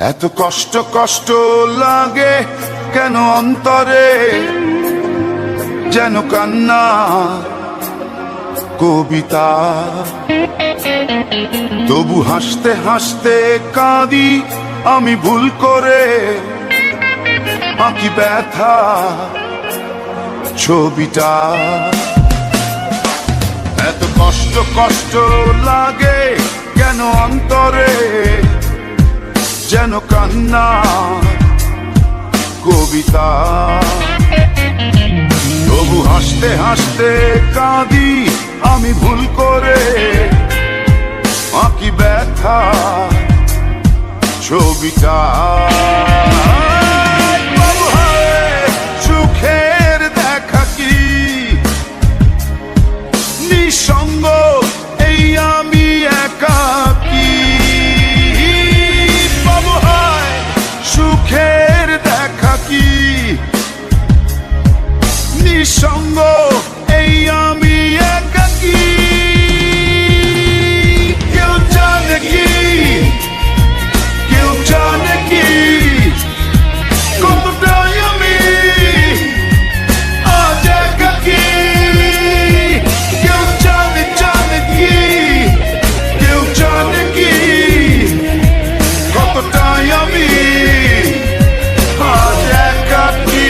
এত কষ্ট কষ্ট লাগে কেন অন্তরে, যেন কান্না কবিতা। তবু হাসতে হাসতে কাঁদি আমি ভুল করে, আঁকি ব্যথা ছবিটা। এত কষ্ট কষ্ট লাগে কেন অন্তরে, যেন কান্না কবিতা। তবু হাসতে হাসতে কাঁদি আমি ভুল করে, আঁকি ব্যথা ছবিটা। সুখের দেখা কি নিঃসঙ্গ, এই আমি একাকী। সুখের দেখা কি নিঃসঙ্গ, এই আমি একাকী। কেউ জানে কি, কেউ জানে কি কতটাই আমি আজ একাকী। কেউ জানে জানে কি, কেউ জানে কি কতটাই আমি আজ একাকী।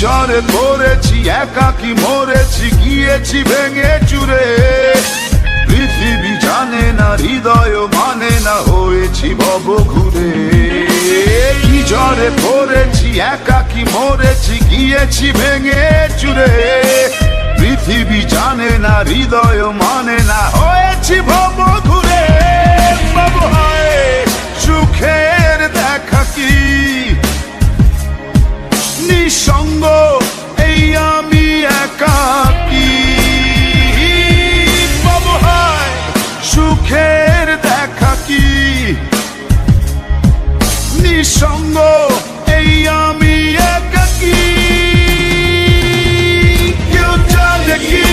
ঝড়ে পড়েছি একাকী মরেছি, গিয়েছি ভেঙে চুরে। পৃথিবী জানে না, হৃদয় মানে না, হয়েছি ভব ঘুরে। কি ঝড়ে পড়েছি একাকী মরেছি, গিয়েছি ভেঙে চুরে। পৃথিবী জানে না, হৃদয় মানে না, হয়েছি ভব ঘুরে। বাবু হায় সুখের দেখা কি নিঃসঙ্গ, এই আমি একাকী। বাবু হায় সুখের দেখা কি নিঃসঙ্গ, এই আমি একাকী। কেউ জানে কি,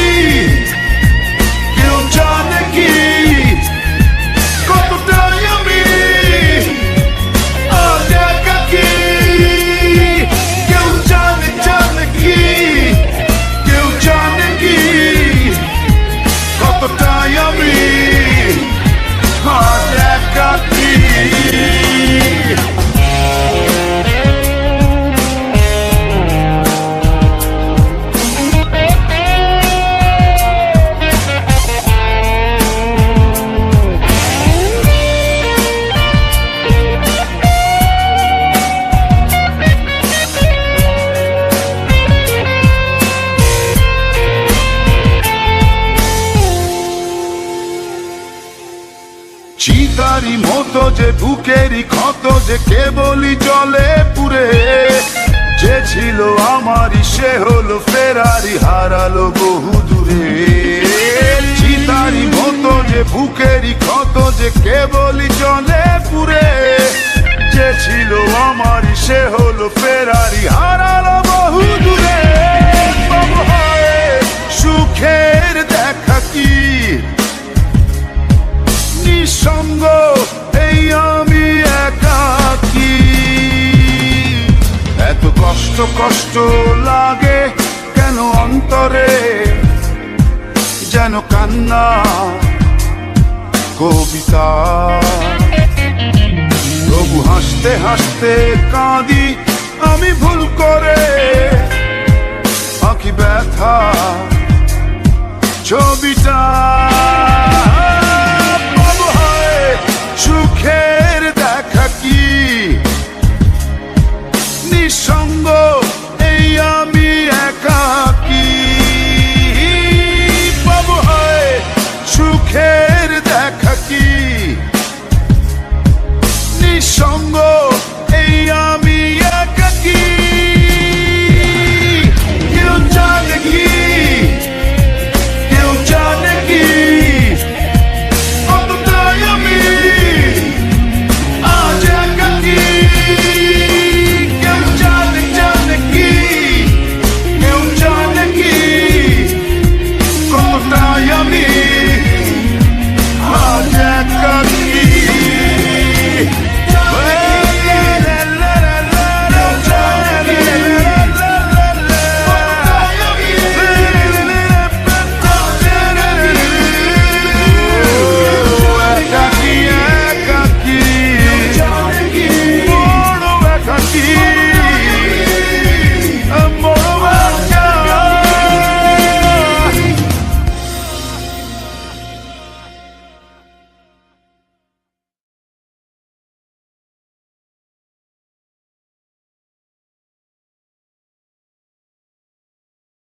কেউ জানে কি কতটাই আমি আজ একাকী। কেউ জানে জানে কি, কেউ জানে কি কতটাই আমি আজ একাকী। চিতারি মতো যে বুকেরই ক্ষত, যে কেবলই জলে পুরে। যে ছিল আমারই সে হলো ফেরারি, হারালো বহু দূরে। চিতারি মতো যে বুকেরই ক্ষত, যে কেবলই জলে পুরে। যে ছিল আমারই সে হলো ফেরারি, হারালো বহু দূরে। বাবু হায় সুখের দেখা কি নিঃসঙ্গ, এই আমি একাকী। এত কষ্ট কষ্ট লাগে কেন অন্তরে, যেন কান্না কবিতা। তবু হাসতে হাসতে কাঁদি আমি ভুল করে,